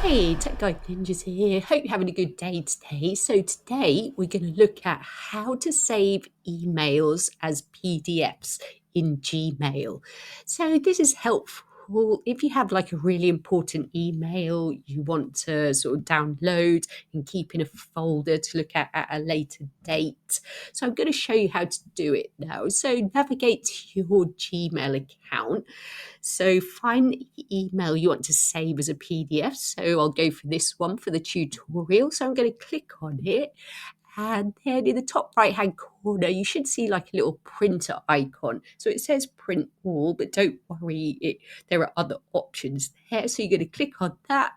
Hey, Tech Guide Ninjas here. Hope you're having a good day today. So today we're going to look at how to save emails as PDFs in Gmail. So this is helpful if you have like a really important email you want to sort of download and keep in a folder to look at a later date. So I'm going to show you how to do it now. So navigate to your Gmail account. So find the email you want to save as a PDF. So I'll go for this one for the tutorial. So I'm going to click on it. And then in the top right hand corner, you should see like a little printer icon. So it says print all, but don't worry, there are other options there. So you're going to click on that.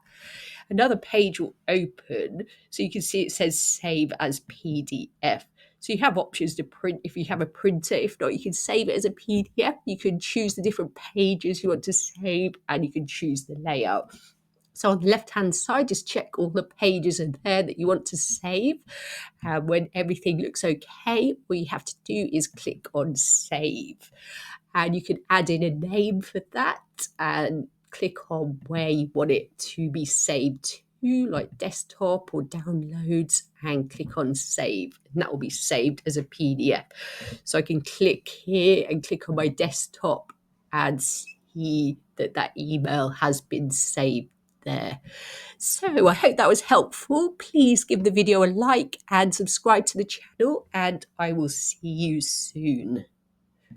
Another page will open. So you can see it says save as PDF. So you have options to print if you have a printer. If not, you can save it as a PDF. You can choose the different pages you want to save and you can choose the layout. So on the left-hand side, just check all the pages are there that you want to save. When everything looks okay, all you have to do is click on Save. And you can add in a name for that and click on where you want it to be saved to, like desktop or downloads, and click on Save. And that will be saved as a PDF. So I can click here and click on my desktop and see that that email has been saved there. So I hope that was helpful. Please give the video a like and subscribe to the channel, and I will see you soon.